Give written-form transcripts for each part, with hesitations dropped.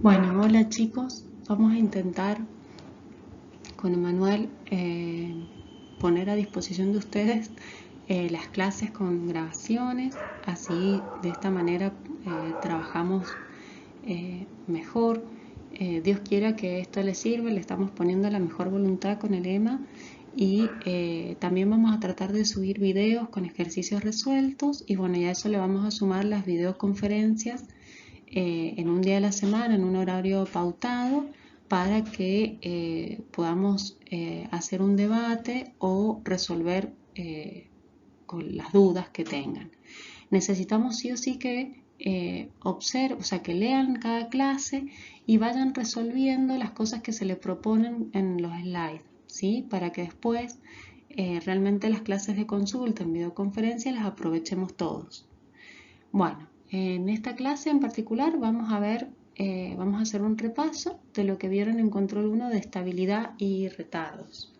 Bueno, hola chicos, vamos a intentar con Emanuel poner a disposición de ustedes las clases con grabaciones, así de esta manera trabajamos mejor. Dios quiera que esto les sirva, le estamos poniendo la mejor voluntad con el EMA y también vamos a tratar de subir videos con ejercicios resueltos y bueno, ya a eso le vamos a sumar las videoconferencias en un día de la semana, en un horario pautado, para que podamos hacer un debate o resolver con las dudas que tengan. Necesitamos sí o sí que observen, o sea, que lean cada clase y vayan resolviendo las cosas que se les proponen en los slides, ¿sí? Para que después realmente las clases de consulta en videoconferencia las aprovechemos todos. Bueno, en esta clase en particular vamos a hacer un repaso de lo que vieron en control 1 de estabilidad y retardos.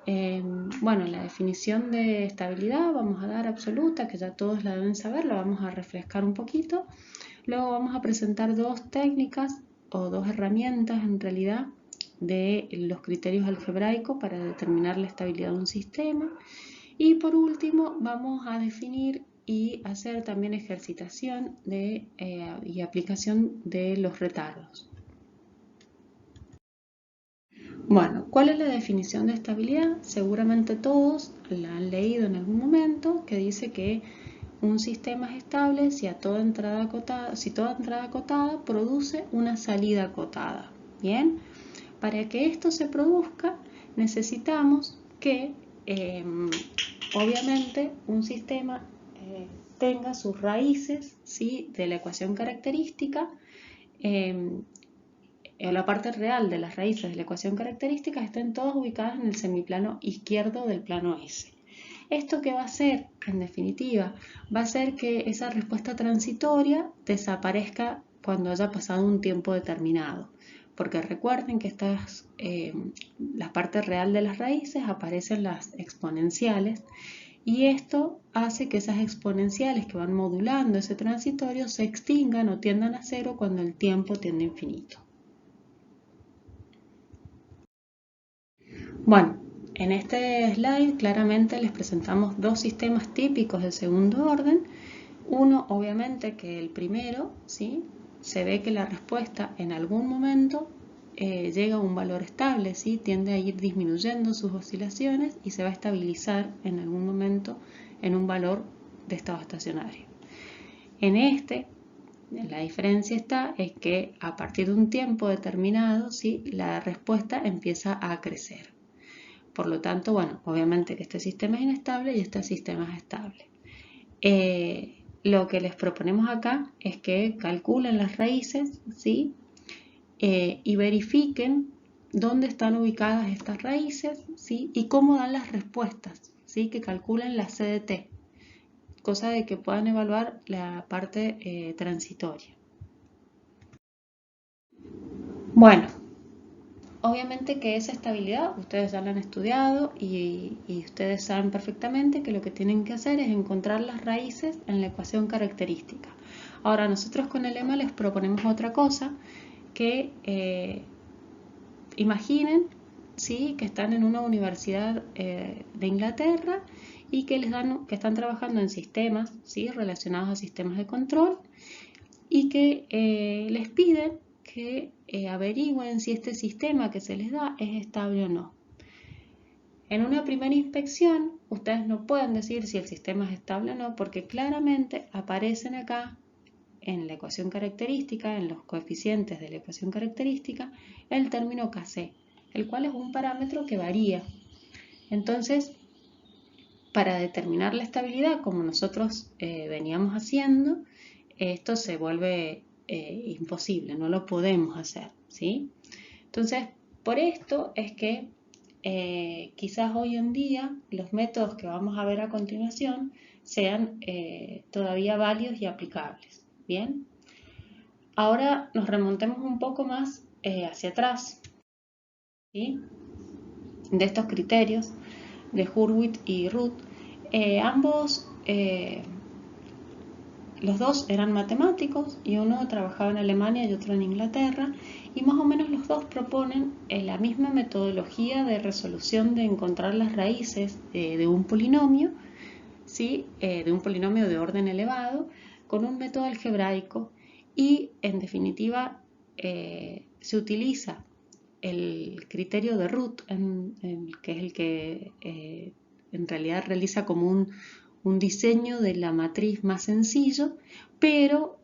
Bueno, la definición de estabilidad vamos a dar absoluta, que ya todos la deben saber, la vamos a refrescar un poquito. Luego vamos a presentar dos técnicas o dos herramientas en realidad de los criterios algebraicos para determinar la estabilidad de un sistema. Y por último vamos a definir y hacer también ejercitación y aplicación de los retardos. Bueno, ¿cuál es la definición de estabilidad? Seguramente todos la han leído en algún momento, que dice que un sistema es estable si toda entrada acotada produce una salida acotada. Bien, para que esto se produzca necesitamos que obviamente un sistema tenga sus raíces, ¿sí?, de la ecuación característica. La parte real de las raíces de la ecuación característica estén todas ubicadas en el semiplano izquierdo del plano S. ¿Esto qué va a hacer? En definitiva, va a hacer que esa respuesta transitoria desaparezca cuando haya pasado un tiempo determinado. Porque recuerden que la parte real de las raíces aparecen las exponenciales y esto hace que esas exponenciales que van modulando ese transitorio se extingan o tiendan a cero cuando el tiempo tiende a infinito. Bueno, en este slide claramente les presentamos dos sistemas típicos del segundo orden. Uno, obviamente, que el primero, ¿sí?, se ve que la respuesta en algún momento llega a un valor estable, ¿sí?, tiende a ir disminuyendo sus oscilaciones y se va a estabilizar en algún momento en un valor de estado estacionario. En este, la diferencia es que a partir de un tiempo determinado, ¿sí?, la respuesta empieza a crecer. Por lo tanto, bueno, obviamente que este sistema es inestable y este sistema es estable. Lo que les proponemos acá es que calculen las raíces, ¿sí?, y verifiquen dónde están ubicadas estas raíces, ¿sí?, y cómo dan las respuestas, ¿sí?, que calculen la CDT, cosa de que puedan evaluar la parte transitoria. Bueno, obviamente que esa estabilidad ustedes ya la han estudiado y ustedes saben perfectamente que lo que tienen que hacer es encontrar las raíces en la ecuación característica. Ahora nosotros con el lema les proponemos otra cosa, que imaginen, ¿sí?, que están en una universidad de Inglaterra y que están trabajando en sistemas, ¿sí?, relacionados a sistemas de control y que les piden que averigüen si este sistema que se les da es estable o no. En una primera inspección, ustedes no pueden decir si el sistema es estable o no, porque claramente aparecen acá en la ecuación característica, en los coeficientes de la ecuación característica, el término Kc, el cual es un parámetro que varía. Entonces, para determinar la estabilidad, como nosotros veníamos haciendo, esto se vuelve imposible, no lo podemos hacer, ¿sí? Entonces, por esto es que quizás hoy en día los métodos que vamos a ver a continuación sean todavía válidos y aplicables, ¿bien? Ahora nos remontemos un poco más hacia atrás, ¿sí?, de estos criterios de Hurwitz y Ruth. Ambos los dos eran matemáticos y uno trabajaba en Alemania y otro en Inglaterra, y más o menos los dos proponen la misma metodología de resolución de encontrar las raíces de un polinomio, ¿sí? De un polinomio de orden elevado, con un método algebraico, y en definitiva se utiliza el criterio de Root, que es el que en realidad realiza como un diseño de la matriz más sencillo, pero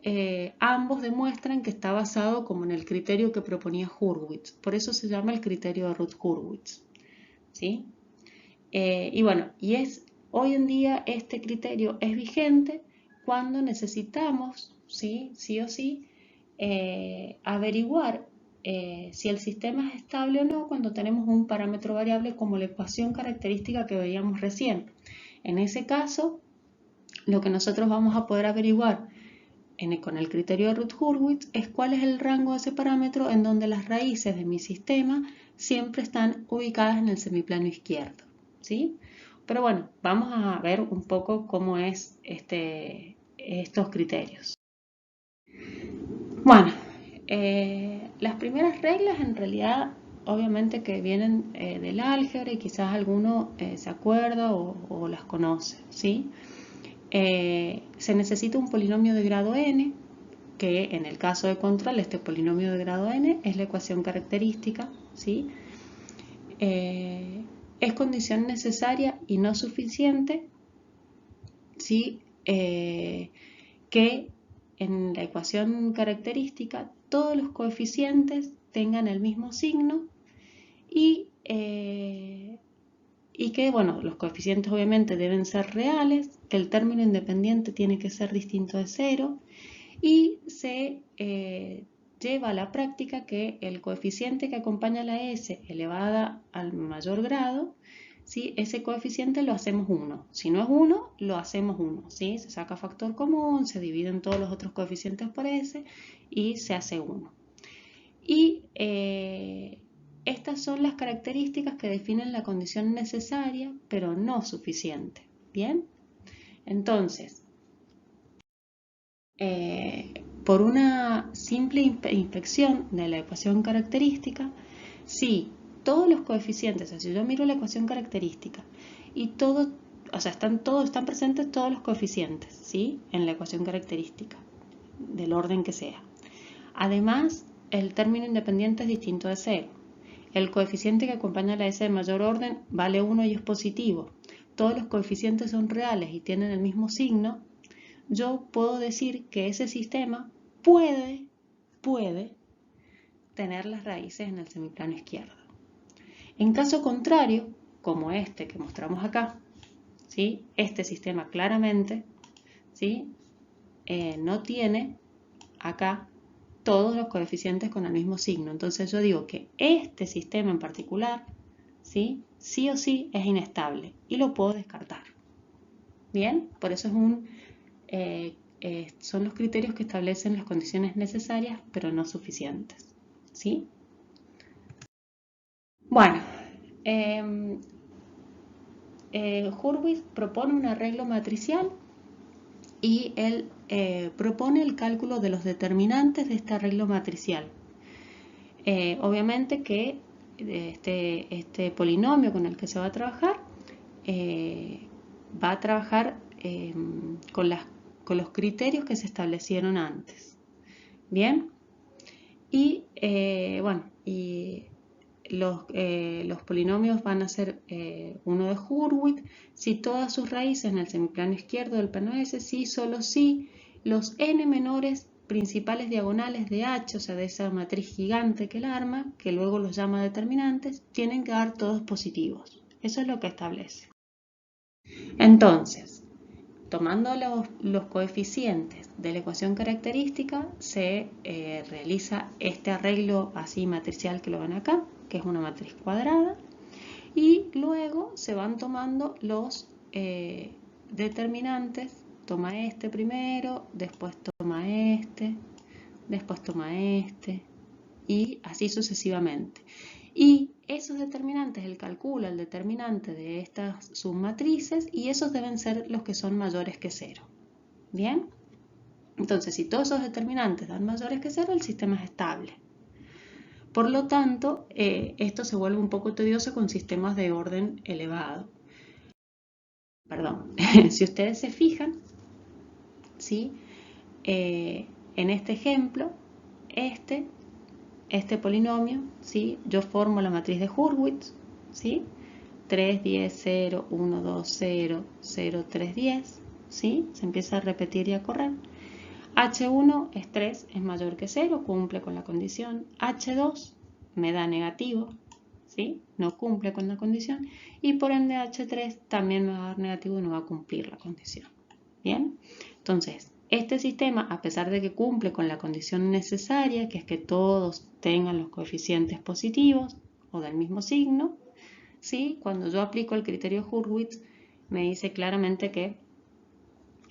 ambos demuestran que está basado como en el criterio que proponía Hurwitz. Por eso se llama el criterio de Root-Hurwitz, ¿sí? Y bueno, hoy en día este criterio es vigente cuando necesitamos, sí o sí, averiguar si el sistema es estable o no cuando tenemos un parámetro variable como la ecuación característica que veíamos recién. En ese caso, lo que nosotros vamos a poder averiguar con el criterio de Root-Hurwitz es cuál es el rango de ese parámetro en donde las raíces de mi sistema siempre están ubicadas en el semiplano izquierdo, ¿sí? Pero bueno, vamos a ver un poco cómo es estos criterios. Bueno, las primeras reglas en realidad obviamente que vienen del álgebra y quizás alguno se acuerda o las conoce, ¿sí? Se necesita un polinomio de grado n, que en el caso de control este polinomio de grado n es la ecuación característica, ¿sí? Es condición necesaria y no suficiente, ¿sí? Que en la ecuación característica todos los coeficientes tengan el mismo signo y que, bueno, los coeficientes obviamente deben ser reales, que el término independiente tiene que ser distinto de 0 y se lleva a la práctica que el coeficiente que acompaña a la s elevada al mayor grado, ¿sí? Ese coeficiente lo hacemos 1. Si no es 1, lo hacemos 1. ¿Sí? Se saca factor común, se dividen todos los otros coeficientes por s y se hace 1. Y estas son las características que definen la condición necesaria, pero no suficiente. ¿Bien? Entonces, por una simple inspección de la ecuación característica, si todos los coeficientes, o sea, si yo miro la ecuación característica y están presentes todos los coeficientes, ¿sí? En la ecuación característica, del orden que sea. Además, el término independiente es distinto de 0. El coeficiente que acompaña a la s de mayor orden vale 1 y es positivo. Todos los coeficientes son reales y tienen el mismo signo. Yo puedo decir que ese sistema puede tener las raíces en el semiplano izquierdo. En caso contrario, como este que mostramos acá, ¿sí? Este sistema claramente, ¿sí? No tiene acá todos los coeficientes con el mismo signo. Entonces yo digo que este sistema en particular, ¿sí? Sí o sí es inestable y lo puedo descartar. Bien, por eso son los criterios que establecen las condiciones necesarias pero no suficientes, ¿sí? Bueno, Hurwitz propone un arreglo matricial y él propone el cálculo de los determinantes de este arreglo matricial. Obviamente que este polinomio con el que se va a trabajar con los criterios que se establecieron antes. Bien, y bueno, los polinomios van a ser uno de Hurwitz si todas sus raíces en el semiplano izquierdo del plano S, sí, solo si los n menores principales diagonales de H, o sea, de esa matriz gigante que la arma, que luego los llama determinantes, tienen que dar todos positivos. Eso es lo que establece. Entonces, tomando los coeficientes de la ecuación característica, se realiza este arreglo así matricial que lo ven acá, que es una matriz cuadrada, y luego se van tomando los determinantes. Toma este primero, después toma este, después toma este, y así sucesivamente. Y esos determinantes, él calcula el determinante de estas submatrices y esos deben ser los que son mayores que 0. ¿Bien? Entonces, si todos esos determinantes dan mayores que 0, el sistema es estable. Por lo tanto, esto se vuelve un poco tedioso con sistemas de orden elevado. Perdón, si ustedes se fijan, ¿sí? En este ejemplo, este polinomio, ¿sí? Yo formo la matriz de Hurwitz, ¿sí? 3, 10, 0, 1, 2, 0, 0, 3, 10, ¿sí? Se empieza a repetir y a correr. H1 es 3, es mayor que 0, cumple con la condición. H2 me da negativo, ¿sí? No cumple con la condición. Y por ende H3 también me va a dar negativo y no va a cumplir la condición. ¿Bien? Entonces, este sistema, a pesar de que cumple con la condición necesaria, que es que todos tengan los coeficientes positivos o del mismo signo, ¿sí? Cuando yo aplico el criterio Hurwitz, me dice claramente que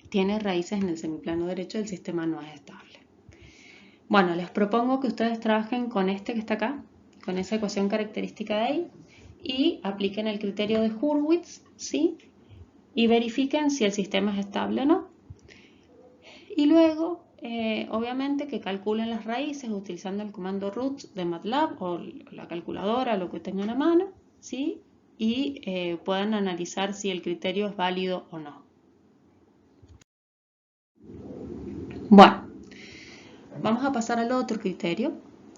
tiene raíces en el semiplano derecho, el sistema no es estable. Bueno, les propongo que ustedes trabajen con este que está acá, con esa ecuación característica de ahí, y apliquen el criterio de Hurwitz, ¿sí? Y verifiquen si el sistema es estable o no. Y luego, obviamente, que calculen las raíces utilizando el comando root de MATLAB o la calculadora, lo que tengan a mano, ¿sí? Y puedan analizar si el criterio es válido o no. Bueno, vamos a pasar al otro criterio,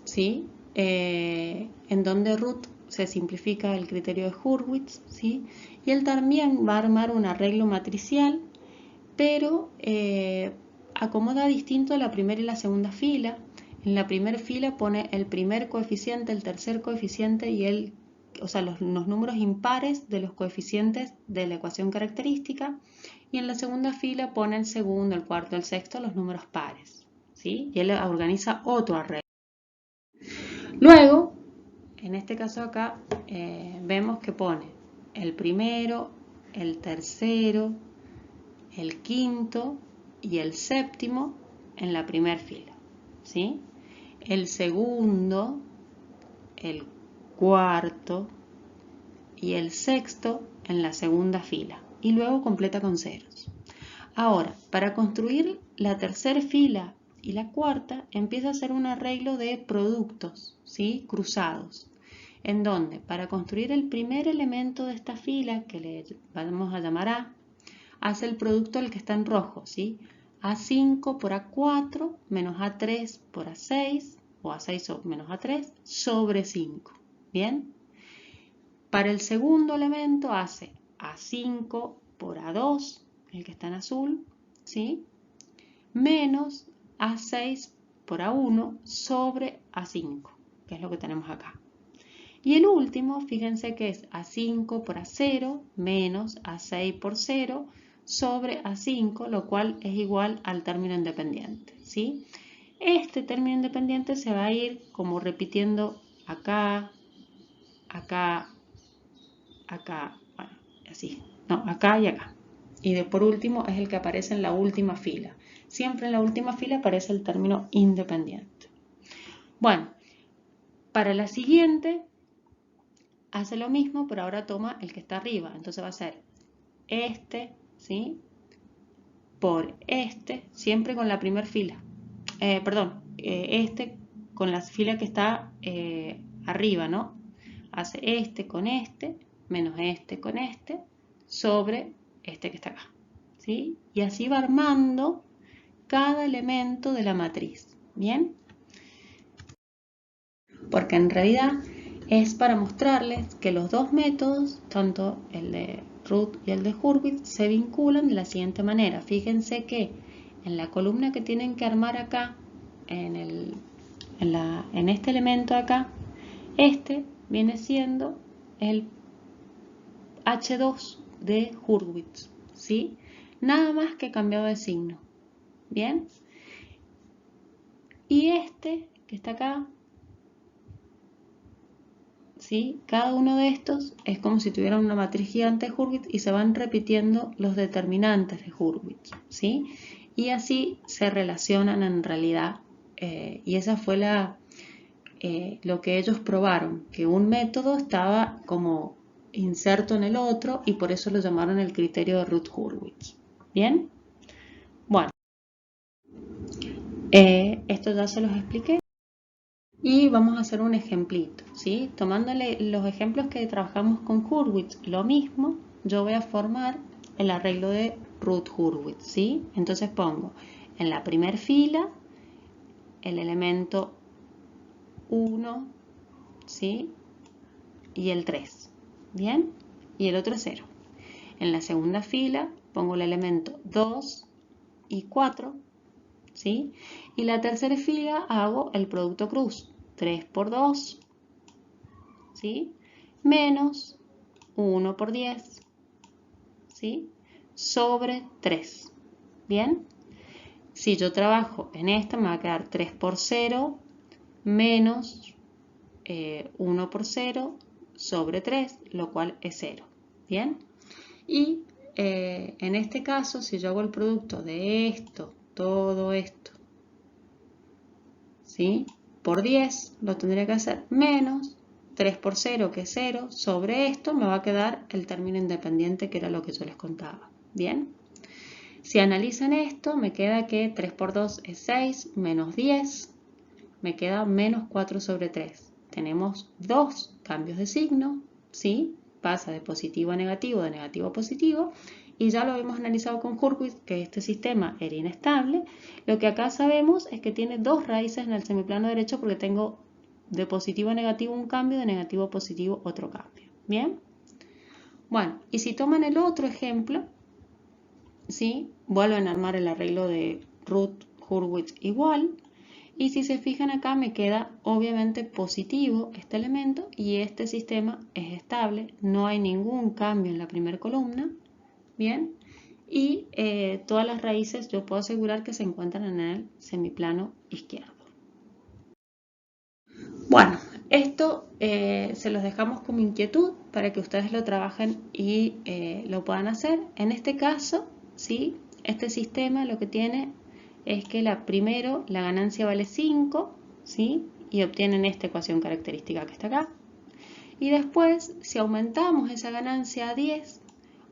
¿sí? En donde root se simplifica el criterio de Hurwitz, ¿sí? Y él también va a armar un arreglo matricial, pero acomoda distinto la primera y la segunda fila. En la primera fila pone el primer coeficiente, el tercer coeficiente y los números impares de los coeficientes de la ecuación característica. Y en la segunda fila pone el segundo, el cuarto, el sexto, los números pares, ¿sí? Y él organiza otro arreglo. Luego, en este caso acá, vemos que pone el primero, el tercero, el quinto y el séptimo en la primera fila, ¿sí? El segundo, el cuarto y el sexto en la segunda fila y luego completa con ceros. Ahora, para construir la tercera fila y la cuarta, empieza a hacer un arreglo de productos, ¿sí? Cruzados, en donde para construir el primer elemento de esta fila, que le vamos a llamar A, hace el producto del que está en rojo, ¿sí? A5 por A4 menos A3 por A6, o A6 menos A3, sobre 5, ¿bien? Para el segundo elemento hace A5 por A2, el que está en azul, ¿sí? Menos A6 por A1 sobre A5, que es lo que tenemos acá. Y el último, fíjense que es A5 por A0 menos A6 por 0 sobre A5, lo cual es igual al término independiente, ¿sí? Este término independiente se va a ir como repitiendo acá, acá, acá, bueno, así, no, acá y acá. Y por último es el que aparece en la última fila. Siempre en la última fila aparece el término independiente. Bueno, para la siguiente hace lo mismo, pero ahora toma el que está arriba. Entonces va a ser este, ¿sí? Por este, siempre con la primera fila. Este con la fila que está arriba, ¿no? Hace este con este, menos este con este, sobre este que está acá, ¿sí? Y así va armando cada elemento de la matriz, ¿bien? Porque en realidad es para mostrarles que los dos métodos, tanto el de Root y el de Hurwitz, se vinculan de la siguiente manera. Fíjense que en la columna que tienen que armar acá, en este elemento acá, este viene siendo el H2 de Hurwitz, ¿sí? Nada más que cambiado de signo, ¿bien? Y este que está acá, ¿sí? Cada uno de estos es como si tuvieran una matriz gigante de Hurwitz y se van repitiendo los determinantes de Hurwitz, ¿sí? Y así se relacionan en realidad, y esa fue lo que ellos probaron, que un método estaba como inserto en el otro y por eso lo llamaron el criterio de Root-Hurwitz. ¿Bien? Bueno, Esto ya se los expliqué. Y vamos a hacer un ejemplito, ¿sí? Tomándole los ejemplos que trabajamos con Hurwitz, lo mismo, yo voy a formar el arreglo de Ruth Hurwitz, ¿sí? Entonces pongo en la primera fila el elemento 1, ¿sí? Y el 3, ¿bien? Y el otro 0. En la segunda fila pongo el elemento 2 y 4, ¿sí? Y la tercera fila hago el producto cruz, 3 por 2, ¿sí? Menos 1 por 10, ¿sí? Sobre 3, ¿bien? Si yo trabajo en esto me va a quedar 3 por 0 menos 1 por 0 sobre 3, lo cual es 0, ¿bien? Y en este caso, si yo hago el producto de esto, todo esto, ¿sí? Por 10, lo tendría que hacer menos 3 por 0, que es 0, sobre esto me va a quedar el término independiente, que era lo que yo les contaba, ¿bien? Si analizan esto, me queda que 3 por 2 es 6, menos 10, me queda menos 4 sobre 3. Tenemos dos cambios de signo, ¿sí? Pasa de positivo a negativo, de negativo a positivo, y ya lo habíamos analizado con Hurwitz, que este sistema era inestable. Lo que acá sabemos es que tiene dos raíces en el semiplano derecho porque tengo de positivo a negativo un cambio, de negativo a positivo otro cambio. ¿Bien? Bueno, y si toman el otro ejemplo, ¿sí? Vuelven a armar el arreglo de Ruth Hurwitz igual. Y si se fijan acá me queda obviamente positivo este elemento y este sistema es estable, no hay ningún cambio en la primera columna, ¿bien? Y todas las raíces yo puedo asegurar que se encuentran en el semiplano izquierdo. Bueno, esto se los dejamos como inquietud para que ustedes lo trabajen y lo puedan hacer. En este caso, ¿sí? Este sistema lo que tiene es que primero la ganancia vale 5, ¿sí? Y obtienen esta ecuación característica que está acá. Y después, si aumentamos esa ganancia a 10,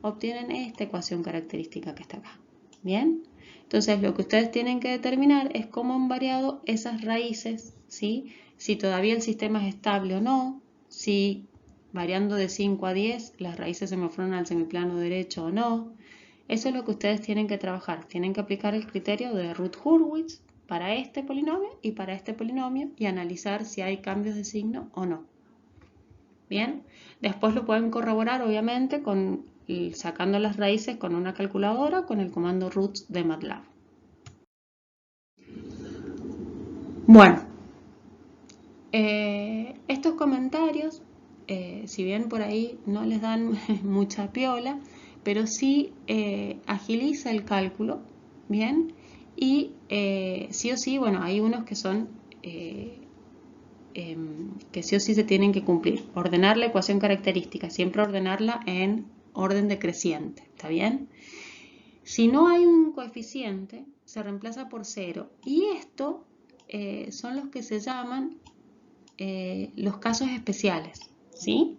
obtienen esta ecuación característica que está acá. ¿Bien? Entonces, lo que ustedes tienen que determinar es cómo han variado esas raíces, ¿sí? Si todavía el sistema es estable o no, si variando de 5 a 10 las raíces se me fueron al semiplano derecho o no. Eso es lo que ustedes tienen que trabajar. Tienen que aplicar el criterio de Ruth Hurwitz para este polinomio y para este polinomio y analizar si hay cambios de signo o no. Bien, después lo pueden corroborar obviamente sacando las raíces con una calculadora con el comando roots de MATLAB. Bueno, estos comentarios, si bien por ahí no les dan mucha piola, pero sí agiliza el cálculo, ¿bien? Y sí o sí, bueno, hay unos que son que sí o sí se tienen que cumplir. Ordenar la ecuación característica, siempre ordenarla en orden decreciente, ¿está bien? Si no hay un coeficiente, se reemplaza por 0. Y esto son los que se llaman los casos especiales, ¿sí?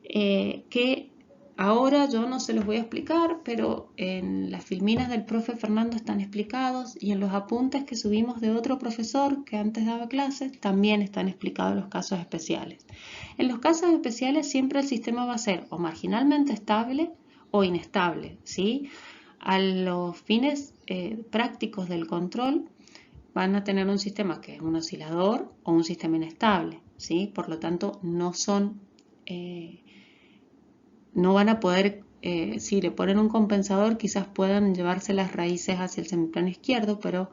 Que ahora yo no se los voy a explicar, pero en las filminas del profe Fernando están explicados y en los apuntes que subimos de otro profesor que antes daba clases también están explicados los casos especiales. En los casos especiales siempre el sistema va a ser o marginalmente estable o inestable, ¿sí? A los fines prácticos del control van a tener un sistema que es un oscilador o un sistema inestable, ¿sí? Por lo tanto, no van a poder, si le ponen un compensador, quizás puedan llevarse las raíces hacia el semiplano izquierdo, pero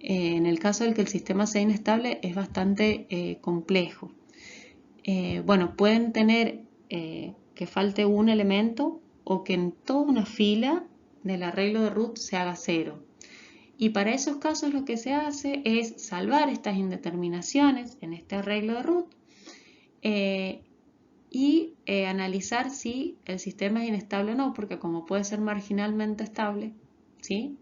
en el caso del que el sistema sea inestable es bastante complejo. Bueno, pueden tener que falte un elemento o que en toda una fila del arreglo de Ruth se haga 0. Y para esos casos lo que se hace es salvar estas indeterminaciones en este arreglo de Ruth y analizar si el sistema es inestable o no, porque como puede ser marginalmente estable, ¿sí?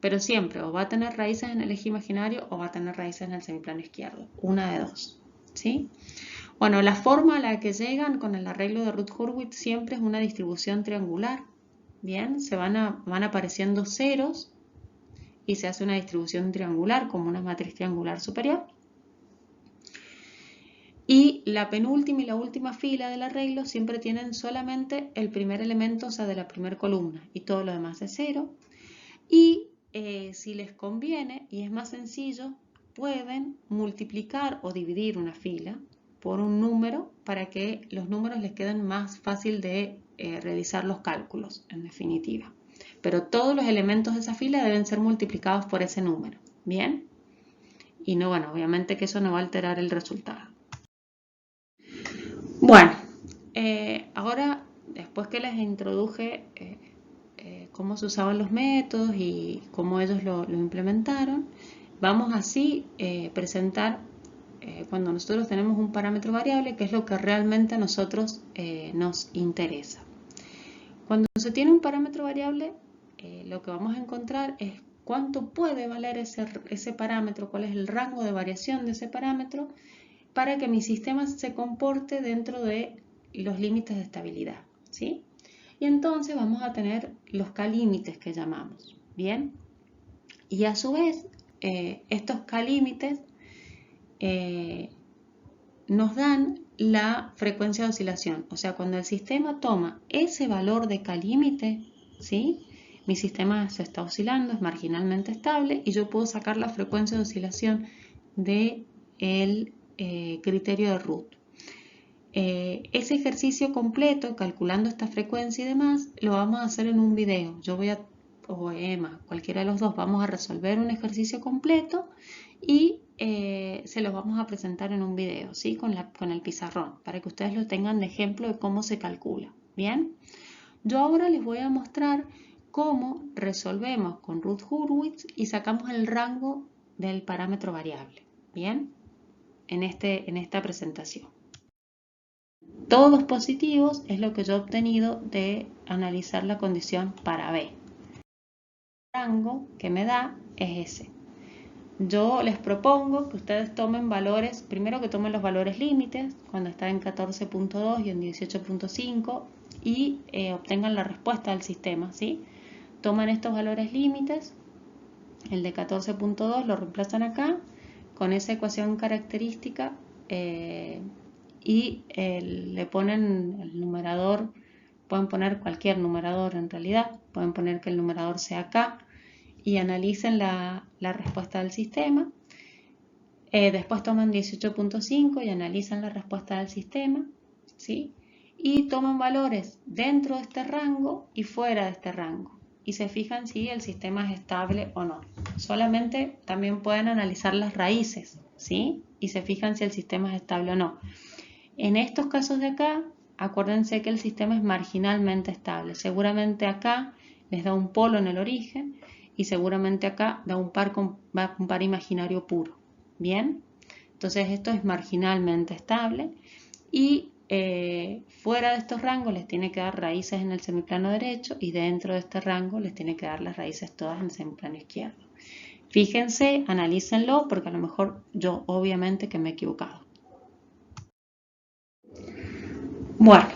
Pero siempre o va a tener raíces en el eje imaginario o va a tener raíces en el semiplano izquierdo, una de dos, ¿sí? Bueno, la forma a la que llegan con el arreglo de Ruth Hurwitz siempre es una distribución triangular, ¿bien? Van apareciendo ceros y se hace una distribución triangular como una matriz triangular superior. Y la penúltima y la última fila del arreglo siempre tienen solamente el primer elemento, o sea, de la primera columna, y todo lo demás es 0. Y si les conviene y es más sencillo, pueden multiplicar o dividir una fila por un número para que los números les queden más fácil de realizar los cálculos, en definitiva. Pero todos los elementos de esa fila deben ser multiplicados por ese número, ¿bien? Y no, bueno, obviamente que eso no va a alterar el resultado. Bueno, ahora, después que les introduje cómo se usaban los métodos y cómo ellos lo implementaron, vamos así presentar cuando nosotros tenemos un parámetro variable, que es lo que realmente a nosotros nos interesa. Cuando se tiene un parámetro variable, lo que vamos a encontrar es cuánto puede valer ese parámetro, cuál es el rango de variación de ese parámetro, para que mi sistema se comporte dentro de los límites de estabilidad, ¿sí? Y entonces vamos a tener los K-límites que llamamos, ¿bien? Y a su vez, estos K-límites nos dan la frecuencia de oscilación. O sea, cuando el sistema toma ese valor de K-límite, ¿sí? Mi sistema se está oscilando, es marginalmente estable y yo puedo sacar la frecuencia de oscilación del criterio de Root. Ese ejercicio completo, calculando esta frecuencia y demás, lo vamos a hacer en un video. Yo voy a, o Emma, cualquiera de los dos, vamos a resolver un ejercicio completo y se los vamos a presentar en un video, ¿sí? Con el pizarrón, para que ustedes lo tengan de ejemplo de cómo se calcula. ¿Bien? Yo ahora les voy a mostrar cómo resolvemos con Routh-Hurwitz y sacamos el rango del parámetro variable. ¿Bien? En esta presentación. Todos positivos es lo que yo he obtenido de analizar la condición para B. El rango que me da es ese. Yo les propongo que ustedes tomen valores, primero que tomen los valores límites, cuando está en 14.2 y en 18.5, y obtengan la respuesta del sistema, ¿sí? Toman estos valores límites, el de 14.2 lo reemplazan acá, con esa ecuación característica, y le ponen el numerador, pueden poner cualquier numerador en realidad, pueden poner que el numerador sea acá y analicen la respuesta del sistema. Después toman 18.5 y analizan la respuesta del sistema, ¿sí? Y toman valores dentro de este rango y fuera de este rango y se fijan si el sistema es estable o no. Solamente también pueden analizar las raíces, ¿sí? Y se fijan si el sistema es estable o no. En estos casos de acá, acuérdense que el sistema es marginalmente estable. Seguramente acá les da un polo en el origen y seguramente acá da un par imaginario puro. ¿Bien? Entonces esto es marginalmente estable y fuera de estos rangos les tiene que dar raíces en el semiplano derecho y dentro de este rango les tiene que dar las raíces todas en el semiplano izquierdo. Fíjense, analícenlo porque a lo mejor yo obviamente que me he equivocado. Bueno,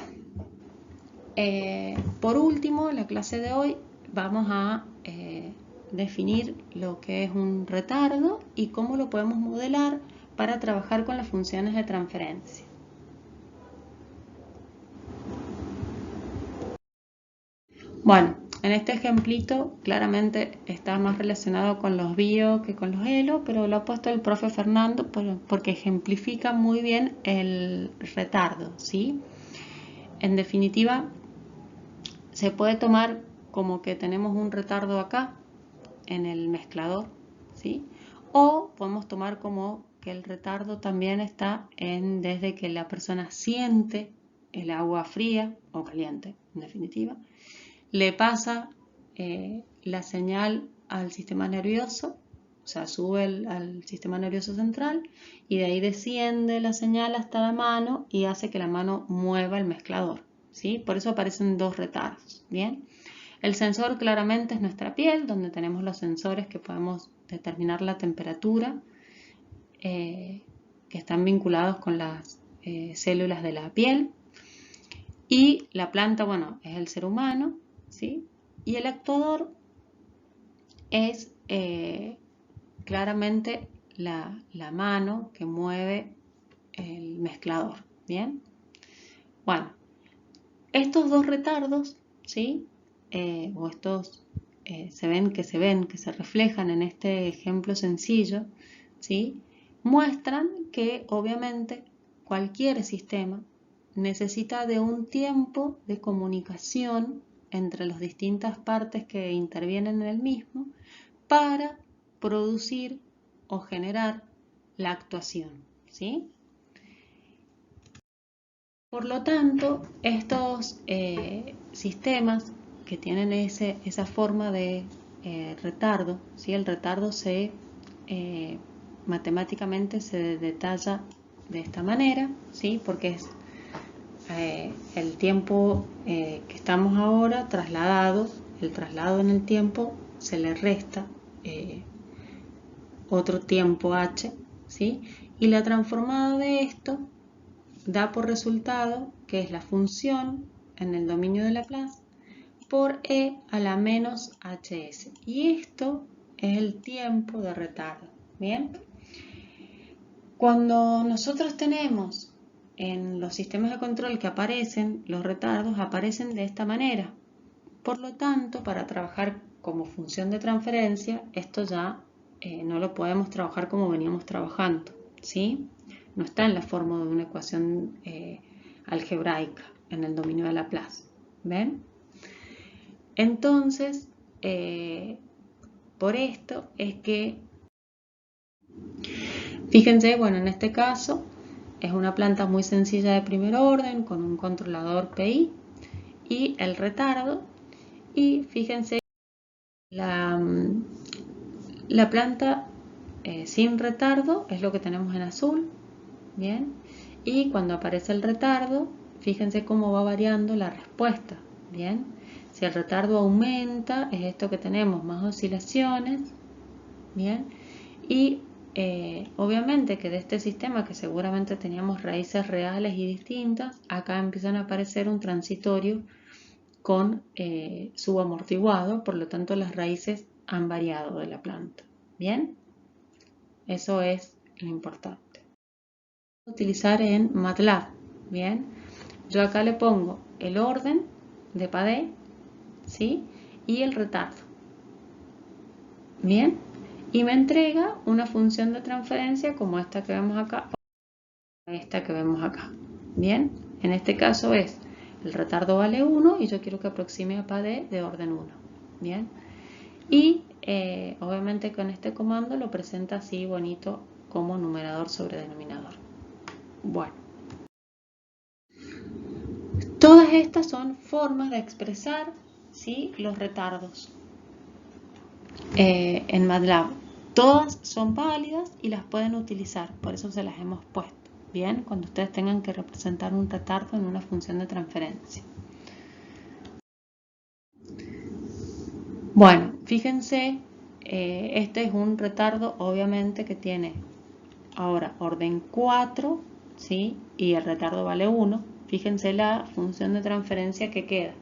por último, en la clase de hoy vamos a definir lo que es un retardo y cómo lo podemos modelar para trabajar con las funciones de transferencia. Bueno, en este ejemplito claramente está más relacionado con los bio que con los elo, pero lo ha puesto el profe Fernando porque ejemplifica muy bien el retardo, ¿sí? En definitiva, se puede tomar como que tenemos un retardo acá en el mezclador, ¿sí? O podemos tomar como que el retardo también está desde que la persona siente el agua fría o caliente, en definitiva, le pasa la señal al sistema nervioso, o sea, sube al sistema nervioso central y de ahí desciende la señal hasta la mano y hace que la mano mueva el mezclador, ¿sí? Por eso aparecen dos retardos, ¿bien? El sensor claramente es nuestra piel, donde tenemos los sensores que podemos determinar la temperatura, que están vinculados con las células de la piel. Y la planta, bueno, es el ser humano, ¿sí? Y el actuador es claramente la mano que mueve el mezclador. Bien, bueno, estos dos retardos, ¿sí? O estos que se reflejan en este ejemplo sencillo, ¿sí? Muestran que obviamente cualquier sistema necesita de un tiempo de comunicación entre las distintas partes que intervienen en el mismo para producir o generar la actuación, ¿sí? Por lo tanto, estos sistemas que tienen esa forma de retardo, ¿sí? El retardo matemáticamente se detalla de esta manera, ¿sí? Porque es el tiempo que estamos ahora trasladado, el traslado en el tiempo se le resta otro tiempo h, ¿sí? Y la transformada de esto da por resultado que es la función en el dominio de Laplace por e a la menos hs. Y esto es el tiempo de retardo. Bien. Cuando nosotros tenemos en los sistemas de control que aparecen, los retardos aparecen de esta manera. Por lo tanto, para trabajar como función de transferencia, esto ya no lo podemos trabajar como veníamos trabajando, ¿sí? No está en la forma de una ecuación algebraica en el dominio de Laplace. ¿Ven? Entonces, por esto es que, fíjense, bueno, en este caso es una planta muy sencilla de primer orden con un controlador PI y el retardo. Y fíjense, la planta sin retardo es lo que tenemos en azul. Bien. Y cuando aparece el retardo, fíjense cómo va variando la respuesta. Bien. Si el retardo aumenta, es esto que tenemos, más oscilaciones. Bien. Y obviamente que de este sistema, que seguramente teníamos raíces reales y distintas, acá empiezan a aparecer un transitorio con subamortiguado, por lo tanto las raíces han variado de la planta. Bien, eso es lo importante. Utilizar en MATLAB. Bien, yo acá le pongo el orden de Padé, ¿sí? Y el retardo. Bien, y me entrega una función de transferencia como esta que vemos acá, o esta que vemos acá. Bien, en este caso es el retardo vale 1 y yo quiero que aproxime a Padé de orden 1. Bien, y obviamente con este comando lo presenta así bonito como numerador sobre denominador. Bueno, todas estas son formas de expresar, ¿sí?, los retardos en MATLAB. Todas son válidas y las pueden utilizar, por eso se las hemos puesto. Bien, cuando ustedes tengan que representar un retardo en una función de transferencia. Bueno, fíjense, este es un retardo obviamente que tiene ahora orden 4, ¿sí? Y el retardo vale 1. Fíjense la función de transferencia que queda.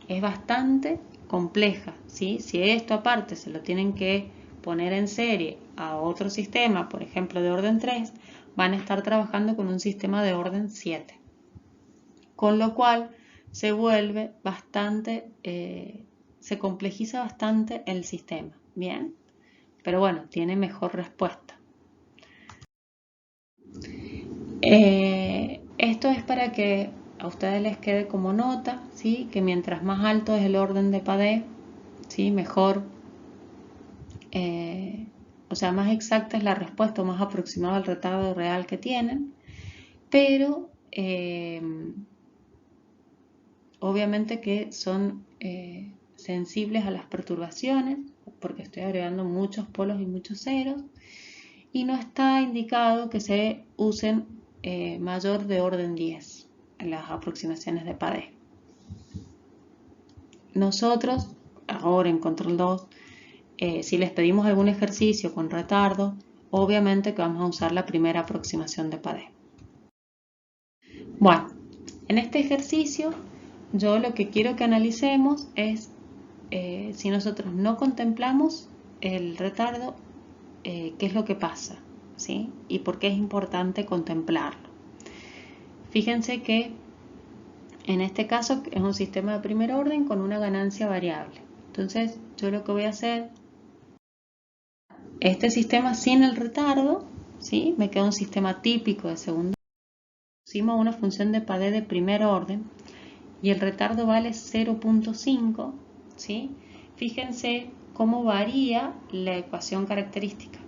Es bastante compleja, ¿sí? Si esto aparte se lo tienen que poner en serie a otro sistema, por ejemplo de orden 3, van a estar trabajando con un sistema de orden 7. Con lo cual se vuelve bastante, se complejiza bastante el sistema, ¿bien? Pero bueno, tiene mejor respuesta. Esto es para que a ustedes les quede como nota, ¿sí? Que mientras más alto es el orden de Padé, ¿sí?, mejor, o sea, más exacta es la respuesta o más aproximada al retardo real que tienen, pero obviamente que son sensibles a las perturbaciones, porque estoy agregando muchos polos y muchos ceros, y no está indicado que se usen mayor de orden 10 en las aproximaciones de Padé. Nosotros, ahora en Control 2, si les pedimos algún ejercicio con retardo, obviamente que vamos a usar la primera aproximación de Padé. Bueno, en este ejercicio yo lo que quiero que analicemos es si nosotros no contemplamos el retardo, qué es lo que pasa, ¿sí? Y por qué es importante contemplarlo. Fíjense que en este caso es un sistema de primer orden con una ganancia variable. Entonces yo lo que voy a hacer, este sistema sin el retardo, ¿sí? Me queda un sistema típico de segundo orden. Pusimos una función de Padé de primer orden y el retardo vale 0.5, ¿sí? Fíjense cómo varía la ecuación característica,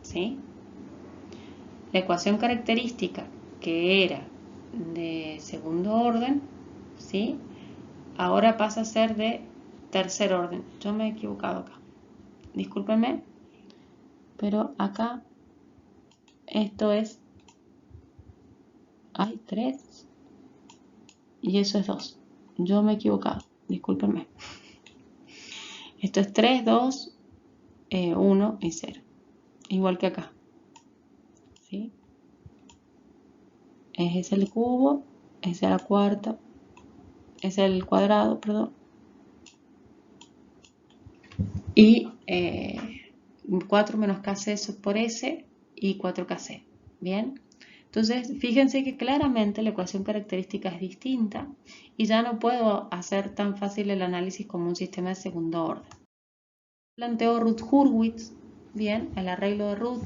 ¿sí? La ecuación característica que era de segundo orden, ¿sí? Ahora pasa a ser de tercer orden. Yo me he equivocado acá. Discúlpenme, pero acá esto es... Hay 3 y eso es 2. Yo me he equivocado. Discúlpenme. Esto es 3, 2, 1 y 0. Igual que acá. ¿Sí? Es el cubo, es la cuarta, es el cuadrado, perdón. Y 4 menos kc por s y 4kc. ¿Bien? Entonces, fíjense que claramente la ecuación característica es distinta y ya no puedo hacer tan fácil el análisis como un sistema de segundo orden. Planteo Routh-Hurwitz, bien, el arreglo de Routh,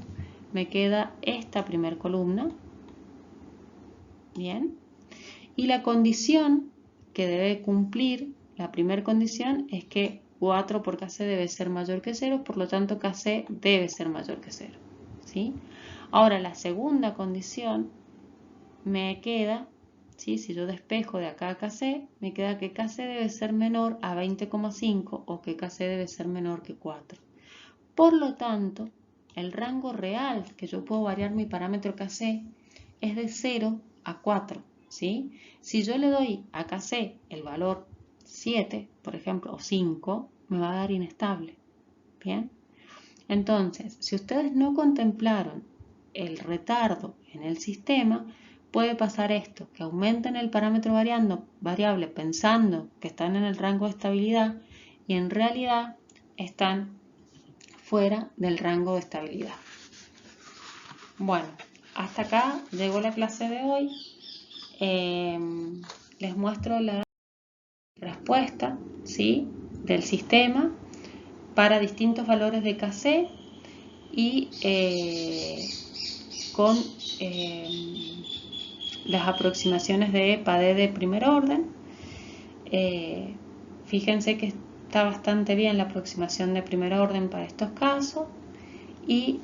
me queda esta primer columna, bien, y la condición que debe cumplir, la primera condición es que 4 por kc debe ser mayor que 0, por lo tanto kc debe ser mayor que 0, ¿sí? Ahora la segunda condición me queda, ¿sí? Si yo despejo de acá a kc, me queda que kc debe ser menor a 20,5 o que kc debe ser menor que 4. Por lo tanto, el rango real que yo puedo variar mi parámetro kc es de 0 a 4, ¿sí? Si yo le doy a kc el valor 7, por ejemplo, o 5, me va a dar inestable, ¿bien? Entonces, si ustedes no contemplaron el retardo en el sistema, puede pasar esto, que aumenten el parámetro variable pensando que están en el rango de estabilidad y en realidad están fuera del rango de estabilidad. Bueno, hasta acá llegó la clase de hoy. Les muestro la respuesta, ¿sí?, del sistema para distintos valores de kc y con las aproximaciones de Padé de primer orden. Fíjense que está bastante bien la aproximación de primer orden para estos casos y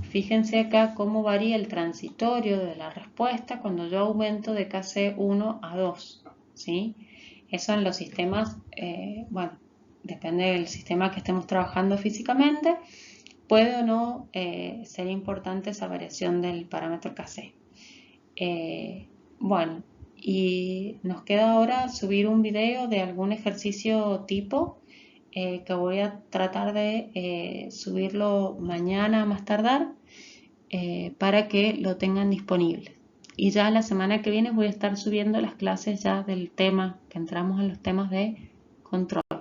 fíjense acá cómo varía el transitorio de la respuesta cuando yo aumento de kc 1 a 2, ¿sí? Eso en los sistemas, bueno, depende del sistema que estemos trabajando físicamente, puede o no ser importante esa variación del parámetro kc. Bueno, y nos queda ahora subir un video de algún ejercicio tipo que voy a tratar de subirlo mañana a más tardar para que lo tengan disponible. Y ya la semana que viene voy a estar subiendo las clases ya del tema, que entramos en los temas de control.